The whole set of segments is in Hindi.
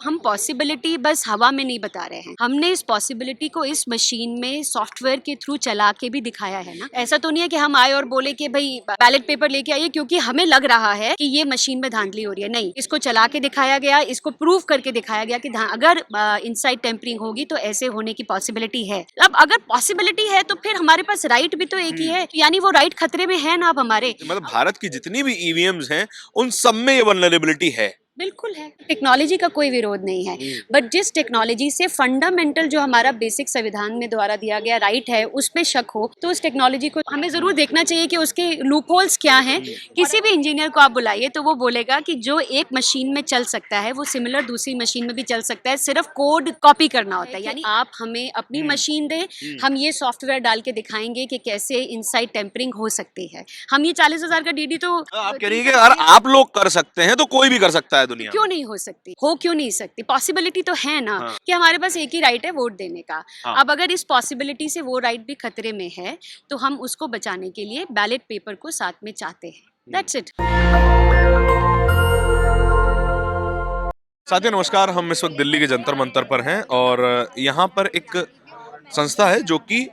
हम पॉसिबिलिटी बस हवा में नहीं बता रहे हैं, हमने इस पॉसिबिलिटी को इस मशीन में सॉफ्टवेयर के थ्रू चला के भी दिखाया है ना। ऐसा तो नहीं है कि हम आए और बोले कि भाई बैलेट पेपर लेके आइए क्योंकि हमें लग रहा है कि ये मशीन में धांधली हो रही है। नहीं, इसको चला के दिखाया गया, इसको प्रूव करके दिखाया गया कि अगर इनसाइड टेम्परिंग होगी तो ऐसे होने की पॉसिबिलिटी है। अब अगर पॉसिबिलिटी है तो फिर हमारे पास राइट भी तो एक ही है, यानी वो राइट खतरे में है ना। अब हमारे मतलब भारत की जितनी भी ईवीएम्स हैं उन सब में ये वल्नरेबिलिटी है। बिल्कुल है, टेक्नोलॉजी का कोई विरोध नहीं है, बट जिस टेक्नोलॉजी से फंडामेंटल जो हमारा बेसिक संविधान में द्वारा दिया गया राइट है उस पे शक हो तो उस टेक्नोलॉजी को हमें जरूर देखना चाहिए कि उसके लूप होल्स क्या हैं। किसी भी इंजीनियर को आप बुलाइए तो वो बोलेगा कि जो एक मशीन में चल सकता है वो सिमिलर दूसरी मशीन में भी चल सकता है, सिर्फ कोड कॉपी करना होता है। यानी आप हमें अपनी मशीन दें, हम ये सॉफ्टवेयर डाल के दिखाएंगे कि कैसे इनसाइड टेम्परिंग हो सकती है। हम ये 40,000 का डीडी तो आप कह रही है कि अगर आप लोग कर सकते हैं तो कोई भी कर सकता है दुनिया क्यों नहीं हो सकती, हो क्यों नहीं सकती? पॉसिबिलिटी तो है ना। हाँ। कि हमारे पास एक ही राइट है वोट देने का। हाँ। अब अगर इस पॉसिबिलिटी से वो राइट भी खतरे में है तो हम उसको बचाने के लिए बैलेट पेपर को साथ में चाहते हैं। That's it. साथियों नमस्कार, हम इस वक्त दिल्ली के जंतर मंतर पर हैं और यहाँ पर एक संस्था है जो कि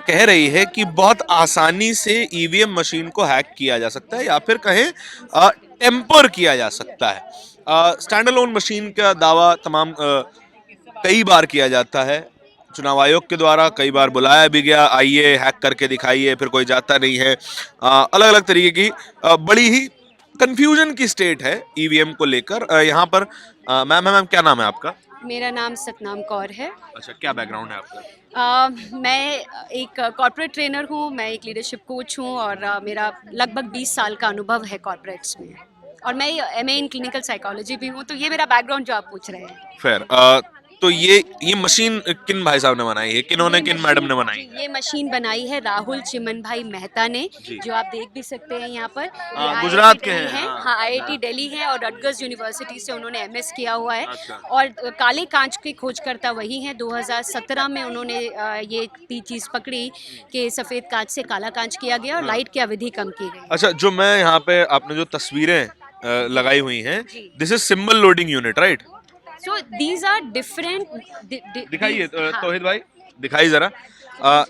कह रही है कि बहुत आसानी से ईवीएम मशीन को हैक किया जा सकता है या फिर कहें टेम्पर किया जा सकता है। स्टैंड अलोन मशीन का दावा तमाम कई बार किया जाता है, चुनाव आयोग के द्वारा कई बार बुलाया भी गया, आइए हैक करके दिखाइए, फिर कोई जाता नहीं है। अलग अलग तरीके की बड़ी ही कंफ्यूजन की स्टेट है ईवीएम को लेकर। यहाँ पर मैम क्या नाम है आपका? मेरा नाम सतनाम कौर है। अच्छा, क्या बैकग्राउंड है आपका? मैं एक कॉर्पोरेट ट्रेनर हूँ, मैं एक लीडरशिप कोच हूँ और मेरा लगभग 20 साल का अनुभव है कॉर्पोरेट्स में, और मैं एमए इन क्लिनिकल साइकोलॉजी भी हूँ। तो ये मेरा बैकग्राउंड जो आप पूछ रहे हैं। फिर तो ये मशीन किन भाई साहब ने बनाई है, किन्होंने, किन मैडम ने बनाई? ये मशीन बनाई है राहुल चिमन भाई मेहता ने, जो आप देख भी सकते हैं यहाँ पर। गुजरात के हैं। हाँ, आईआईटी दिल्ली है और रटगर्स यूनिवर्सिटी से उन्होंने एमएस किया हुआ है। और काले कांच के खोजकर्ता वही हैं। 2017 में उन्होंने ये चीज पकड़ी कि सफेद कांच से काला कांच किया गया और लाइट की अवधि कम की गई। अच्छा, जो मैं यहाँ पे आपने जो तस्वीरें लगाई हुई हैं, this is symbol loading unit, right? So these are different. दिखाइए तौहीद भाई, दिखाइए जरा।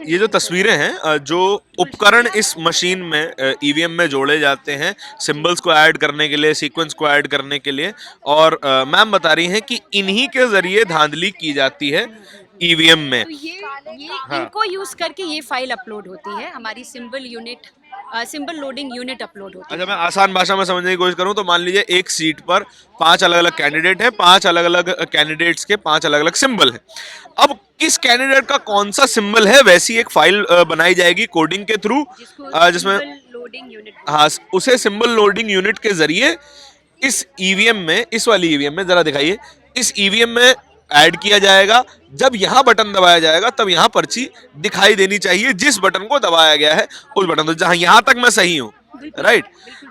ये जो तस्वीरें हैं, जो उपकरण इस मशीन में ईवीएम में जोड़े जाते हैं सिंबल्स को ऐड करने के लिए, सीक्वेंस को ऐड करने के लिए, और मैम बता रही हैं कि इन्हीं के जरिए धांधली की जाती है ईवीएम में। तो ये हाँ। इनको यूज करके ये फाइल अपलोड होती है, हमारी सिंबल लोडिंग यूनिट अपलोड होती है। अच्छा, मैं आसान भाषा में समझने की कोशिश करूं तो मान लीजिए एक सीट पर 5 अलग अलग कैंडिडेट हैं, 5 अलग अलग कैंडिडेट्स के 5 अलग अलग सिंबल हैं। अब किस कैंडिडेट का कौन सा सिंबल है वैसी एक फाइल बनाई जाएगी कोडिंग के थ्रू, जिसमें लोडिंग यूनिट, हाँ, उसे सिंबल लोडिंग यूनिट के जरिए इस ईवीएम में, इस वाली ईवीएम में, जरा दिखाइए, इस ईवीएम में ऐड किया जाएगा। जब यहाँ बटन दबाया जाएगा तब यहाँ पर्ची दिखाई देनी चाहिए, जिस बटन को दबाया गया है उस बटन। तो जहाँ यहाँ तक मैं सही हूँ, राइट?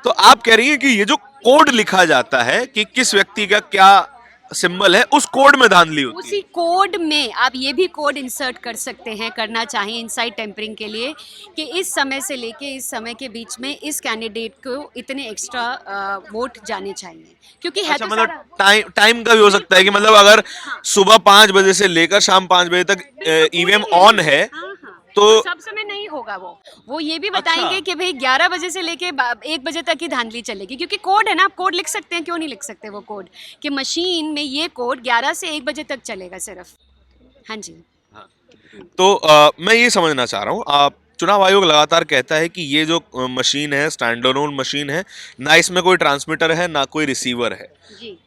तो आप कह रही हैं कि ये जो कोड लिखा जाता है कि किस व्यक्ति का क्या सिंबल है, उस कोड में धांधली होती है। उसी कोड में आप ये भी कोड इंसर्ट कर सकते हैं, करना चाहिए इनसाइड टेम्परिंग के लिए, कि इस समय से लेके इस समय के बीच में इस कैंडिडेट को इतने एक्स्ट्रा वोट जाने चाहिए, क्योंकि है। अच्छा, तो मतलब टाइम का भी हो सकता है कि मतलब अगर सुबह 5 बजे से लेकर शाम 5 बजे तक ईवीएम ऑन है तो सब समय नहीं होगा। वो ये भी बताएंगे। अच्छा। कि भाई 11 बजे से लेके 1 बजे तक ही धांधली चलेगी, क्योंकि कोड है ना, आप कोड लिख सकते हैं, क्यों नहीं लिख सकते वो कोड कि मशीन में ये कोड 11 से 1 बजे तक चलेगा सिर्फ। हाँ जी। हाँ। तो मैं ये समझना चाह रहा हूँ, आप चुनाव आयोग लगातार कहता है कि ये जो मशीन है स्टैंड अलोन मशीन है, ना इसमें कोई ट्रांसमीटर है ना कोई रिसीवर है,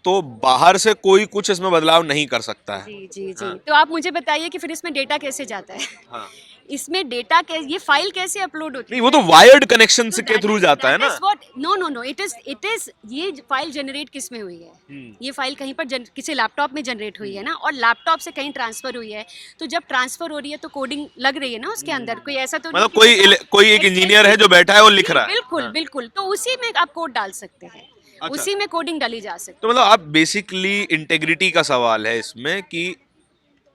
तो बाहर से कोई कुछ इसमें बदलाव नहीं कर सकता है। जी। हाँ। तो आप मुझे बताइए कि फिर इसमें डेटा कैसे जाता है? हाँ। इसमें डेटा ये फाइल कैसे अपलोड होती है? नहीं, वो तो वायर्ड कनेक्शन के थ्रू जाता है ना। नो, इट इज ये फाइल जनरेट किस में हुई है? ये फाइल कहीं पर किसी लैपटॉप में जनरेट हुई है ना, और लैपटॉप से कहीं ट्रांसफर हुई है। तो जब ट्रांसफर हो रही है तो कोडिंग लग रही है ना उसके अंदर। कोई ऐसा तो मतलब कोई एक इंजीनियर है जो बैठा है और लिख रहा है। बिल्कुल। तो उसी में आप कोड डाल सकते हैं। अच्छा। उसी में कोडिंग डाली जा सकती है। तो मतलब आप बेसिकली इंटेग्रिटी का सवाल है इसमें कि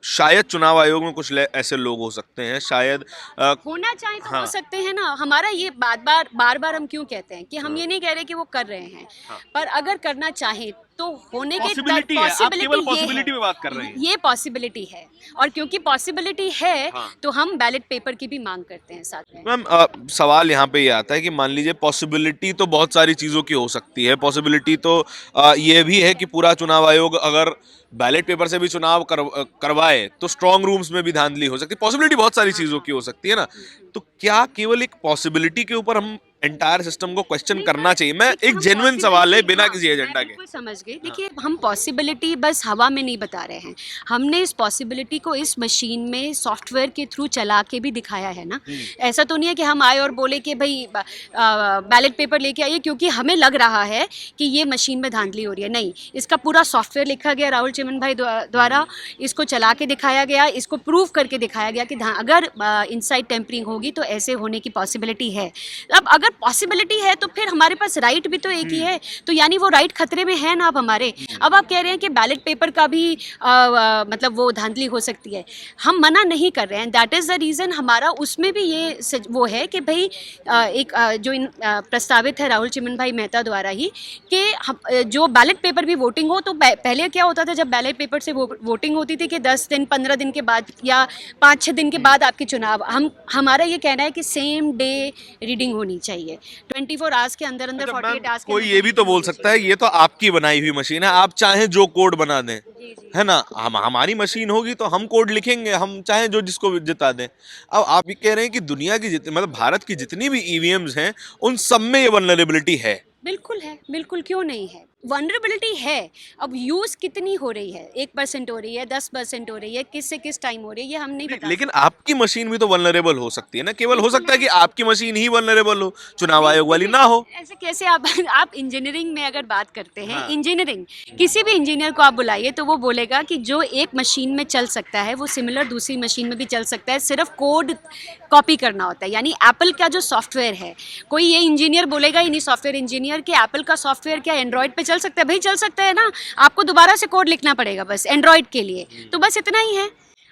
शायद चुनाव आयोग में कुछ ऐसे लोग हो सकते हैं, शायद होना चाहे तो हाँ। हो सकते हैं ना। हमारा ये बार बार हम क्यों कहते हैं कि हम ये नहीं कह रहे कि वो कर रहे हैं, पर अगर करना चाहें तो होने के पॉसिबिलिटी है, आप केवल possibility ये पॉसिबिलिटी है, में बात कर रहे हैं। ये पॉसिबिलिटी है, और क्योंकि पॉसिबिलिटी है हाँ। तो हम बैलेट पेपर की भी मांग करते हैं साथ में। मैम सवाल यहाँ पे ये आता है कि मान लीजिए पॉसिबिलिटी तो बहुत सारी चीज़ों की हो सकती है। पॉसिबिलिटी तो ये भी है कि पूरा चुनाव आयोग अगर बैलेट पेपर से भी चुनाव करवाए तो स्ट्रांग रूम्स में भी धांधली हो सकती है। पॉसिबिलिटी बहुत सारी चीज़ों की हो सकती है ना। तो क्या केवल एक पॉसिबिलिटी के ऊपर हम एंटायर सिस्टम को क्वेश्चन करना चाहिए? मैं देखिए, एक हम जेन्युइन सवाल है possibility- बिना हाँ, किसी मैं एजेंडा के। बिल्कुल समझ गई। देखिए, हम पॉसिबिलिटी बस हवा में नहीं बता रहे हैं, हमने इस पॉसिबिलिटी को इस मशीन में सॉफ्टवेयर के थ्रू चला के भी दिखाया है ना। ऐसा तो नहीं है कि हम आए और बोले कि भाई बैलेट पेपर लेके आइए क्योंकि हमें लग रहा है कि ये मशीन में धांधली हो रही है। नहीं, इसका पूरा सॉफ्टवेयर लिखा गया राहुल चिमन भाई द्वारा, इसको चला के दिखाया गया, इसको प्रूव करके दिखाया गया कि अगर इनसाइड टेम्परिंग होगी तो ऐसे होने की पॉसिबिलिटी है। अब अगर पॉसिबिलिटी है तो फिर हमारे पास राइट भी तो एक ही है, तो यानी वो राइट खतरे में है ना अब हमारे। अब आप कह रहे हैं कि बैलेट पेपर का भी मतलब वो धांधली हो सकती है, हम मना नहीं कर रहे हैं। दैट इज़ द रीज़न हमारा उसमें भी ये वो है कि भाई जो प्रस्तावित है राहुल चिमन भाई मेहता द्वारा ही कि जो बैलेट पेपर भी वोटिंग हो, तो पहले क्या होता था जब बैलेट पेपर से वोटिंग होती थी कि 10 दिन 15 दिन के बाद या 5-6 दिन के बाद आपकी चुनाव, हमारा ये कहना है कि सेम डे रीडिंग होनी चाहिए, 24 आवर्स के अंदर अंदर, अच्छा, 48 आवर्स के कोई अंदर ये भी तो बोल सकता है ये तो आपकी बनाई हुई मशीन है, आप चाहें जो कोड बना दें, जी, जी। है ना। हमारी मशीन होगी तो हम कोड लिखेंगे, हम चाहें जो जिसको जिता दें। अब आप ये कह रहे हैं कि दुनिया की जितनी मतलब भारत की जितनी भी ईवीएम्स हैं उन सब में ये वल्नरेबिलिटी है। बिल्कुल है, बिल्कुल, क्यों नहीं है, वनरेबिलिटी है। अब यूज़ कितनी हो रही है, 1% हो रही है, 10% हो रही है, किस से किस टाइम हो रही है, ये हम नहीं बता लेकिन आपकी मशीन भी तो वल्नरेबल हो सकती है ना। केवल हो सकता है कि आपकी मशीन ही वल्नरेबल हो, चुनाव आयोग वाली ना हो। ऐसे कैसे आप इंजीनियरिंग में अगर बात करते हैं, हाँ। इंजीनियरिंग, किसी भी इंजीनियर को आप बुलाइए तो वो बोलेगा कि जो एक मशीन में चल सकता है वो सिमिलर दूसरी मशीन में भी चल सकता है, सिर्फ कोड कॉपी करना होता है। यानी एप्पल का जो सॉफ्टवेयर है, कोई ये इंजीनियर बोलेगा ही नहीं, सॉफ्टवेयर इंजीनियर, कि एप्पल का सॉफ्टवेयर क्या एंड्रॉयड पे चल सकता है? भाई चल सकता है ना, आपको दोबारा से कोड लिखना पड़ेगा बस एंड्रॉयड के लिए, तो बस इतना ही है।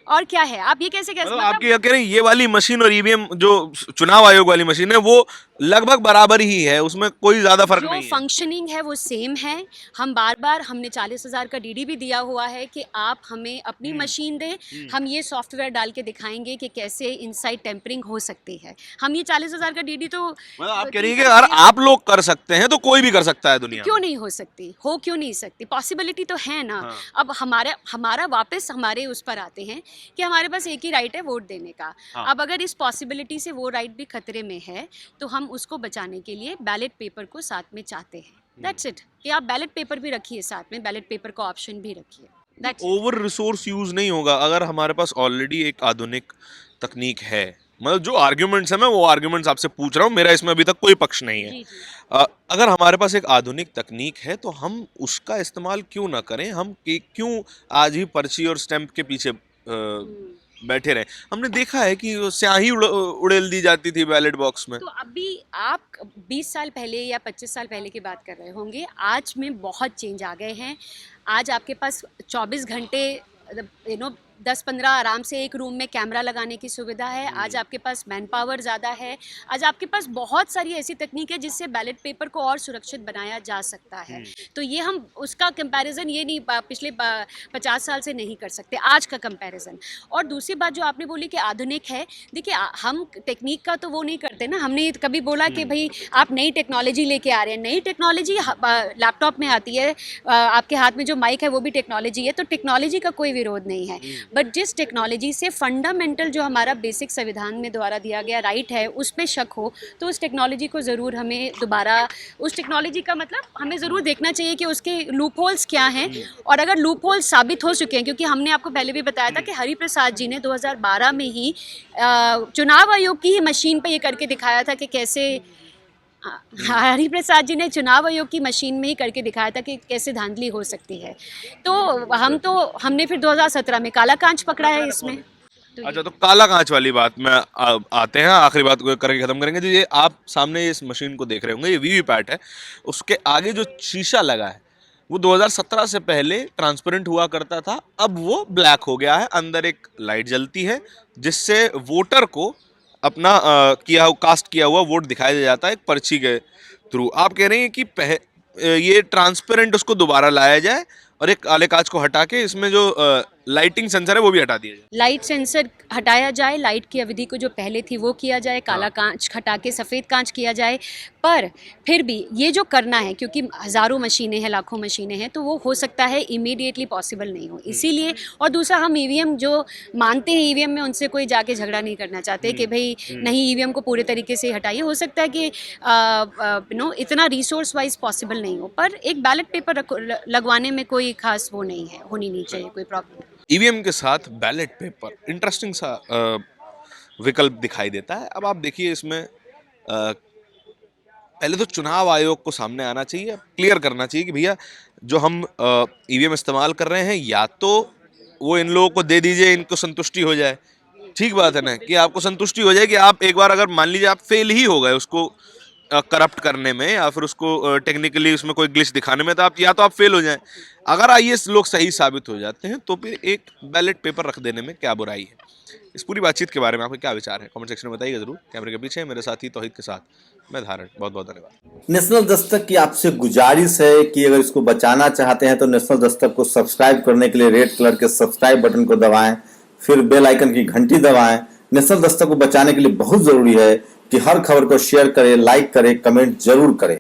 और क्या है, आप ये कैसे मतलब आप क्या कह रहे हैं, ये वाली मशीन और ईवीएम जो चुनाव आयोग वाली मशीन है वो लगभग बराबर ही है, उसमें कोई ज्यादा फर्क जो नहीं है। फंक्शनिंग है वो सेम है। हम बार हमने 40,000 का डीडी भी दिया हुआ है कि आप हमें अपनी मशीन दें, हम ये सॉफ्टवेयर डाल के दिखाएंगे कि कैसे इनसाइड टेम्परिंग हो सकती है। हम ये 40,000 का डीडी तो मतलब आप कह रही हैं कि अगर आप लोग कर सकते हैं तो कोई भी कर सकता है दुनिया क्यों में। नहीं हो सकती, हो क्यों नहीं सकती, पॉसिबिलिटी तो है ना। हाँ। अब हमारा वापस हमारे उस पर आते हैं कि हमारे पास एक ही राइट है वोट देने का। हाँ। अब अगर इस पॉसिबिलिटी से वो राइट भी खतरे में है तो हम उसको बचाने के लिए बैलेट पेपर को साथ में चाहते हैं। दैट्स इट, कि आप बैलेट पेपर भी रखिए साथ में, बैलेट पेपर का ऑप्शन भी रखिए। दैट्स ओवर रिसोर्स यूज नहीं होगा अगर हमारे पास ऑलरेडी एक आधुनिक तकनीक है। मतलब जो आर्ग्यूमेंट्स है, मैं वो आर्ग्यूमेंट्स आपसे पूछ रहा हूँ, मेरा इसमें अभी तक कोई पक्ष नहीं है। जी, जी। अगर हमारे पास एक आधुनिक तकनीक है तो हम उसका इस्तेमाल क्यों ना करें? हम क्यों आज ही पर्ची और स्टैंप के पीछे बैठे रहे? हमने देखा है कि स्याही उड़ेल दी जाती थी बैलेट बॉक्स में। तो अभी आप 20 साल पहले या 25 साल पहले की बात कर रहे होंगे, आज में बहुत चेंज आ गए हैं। आज आपके पास 24 घंटे 10-15 आराम से एक रूम में कैमरा लगाने की सुविधा है। आज आपके पास मैन पावर ज़्यादा है। आज आपके पास बहुत सारी ऐसी तकनीक है जिससे बैलेट पेपर को और सुरक्षित बनाया जा सकता है। तो ये हम उसका कंपैरिजन ये नहीं पिछले 50 साल से नहीं कर सकते, आज का कंपैरिजन। और दूसरी बात जो आपने बोली कि आधुनिक है, देखिए हम टेक्निक का तो वो नहीं करते ना। हमने कभी बोला कि भाई आप नई टेक्नोलॉजी लेके आ रहे हैं, नई टेक्नोलॉजी लैपटॉप में आती है, आपके हाथ में जो माइक है वो भी टेक्नोलॉजी है, तो टेक्नोलॉजी का कोई विरोध नहीं है। बट जिस टेक्नोलॉजी से फंडामेंटल जो हमारा बेसिक संविधान में द्वारा दिया गया राइट है उस पर शक हो, तो उस टेक्नोलॉजी को ज़रूर हमें दोबारा, उस टेक्नोलॉजी का मतलब हमें ज़रूर देखना चाहिए कि उसके लूप होल्स क्या हैं। और अगर लूप होल्स साबित हो चुके हैं, क्योंकि हमने आपको पहले भी बताया था कि हरिप्रसाद जी ने 2012 में ही चुनाव आयोग की ही मशीन पे ये करके दिखाया था कि कैसे हरिप्रसाद जी ने चुनाव आयोग की मशीन में ही करके दिखाया था कि कैसे धांधली हो सकती है। तो हमने फिर 2017 में काला कांच पकड़ा है इसमें। तो अच्छा, तो काला कांच वाली बात में आते हैं, आखिरी बात को करके खत्म करेंगे। जो ये आप सामने इस मशीन को देख रहे होंगे, ये वीवीपैट है। उसके आगे जो शीशा लगा है वो 2017 से पहले ट्रांसपेरेंट हुआ करता था, अब वो ब्लैक हो गया है। अंदर एक लाइट जलती है जिससे वोटर को अपना कास्ट किया हुआ वोट दिखाया जाता है एक पर्ची के थ्रू। आप कह रहे हैं कि ये ट्रांसपेरेंट उसको दोबारा लाया जाए और एक काले कांच को हटा के इसमें जो लाइटिंग सेंसर है वो भी हटा दिया जाए। लाइट सेंसर हटाया जाए, लाइट की अवधि को जो पहले थी वो किया जाए, काला कांच हटा के सफ़ेद कांच किया जाए। पर फिर भी ये जो करना है, क्योंकि हज़ारों मशीनें हैं, लाखों मशीनें हैं, तो वो हो सकता है इमीडिएटली पॉसिबल नहीं हो, इसीलिए। और दूसरा, हम ईवीएम जो मानते हैं ईवीएम में, उनसे कोई जाके झगड़ा नहीं करना चाहते कि भाई नहीं, ईवीएम को पूरे तरीके से हटाइए। हो सकता है कि इतना रिसोर्स वाइज पॉसिबल नहीं हो, पर एक बैलेट पेपर लगवाने में कोई खास वो नहीं है, होनी नहीं चाहिए कोई प्रॉब्लम। ईवीएम के साथ बैलेट पेपर इंटरेस्टिंग सा विकल्प दिखाई देता है। अब आप देखिए इसमें पहले तो चुनाव आयोग को सामने आना चाहिए, क्लियर करना चाहिए कि भैया जो हम ईवीएम इस्तेमाल कर रहे हैं, या तो वो इन लोगों को दे दीजिए, इनको संतुष्टि हो जाए। ठीक बात है ना कि आपको संतुष्टि हो जाए कि आप एक बार अगर मान लीजिए आप फेल ही हो गए उसको करप्ट करने में या फिर उसको टेक्निकली उसमें कोई ग्लिच दिखाने में, तो आप या तो आप फेल हो जाएं। अगर आईएएस लोग सही साबित हो जाते हैं तो फिर एक बैलेट पेपर रख देने में क्या बुराई है। इस पूरी बातचीत के बारे में आपके क्या विचार है, कमेंट सेक्शन में बताइएगा जरूर। कैमरे के पीछे मेरे साथी तौहीद के साथ मैं धारण, बहुत बहुत धन्यवाद। नेशनल दस्तक की आपसे गुजारिश है कि अगर इसको बचाना चाहते हैं तो नेशनल दस्तक को सब्सक्राइब करने के लिए रेड कलर के सब्सक्राइब बटन को दबाएं, फिर बेल आइकन की घंटी दबाएं। नेशनल दस्तक को बचाने के लिए बहुत जरूरी है कि हर खबर को शेयर करें, लाइक करें, कमेंट जरूर करें।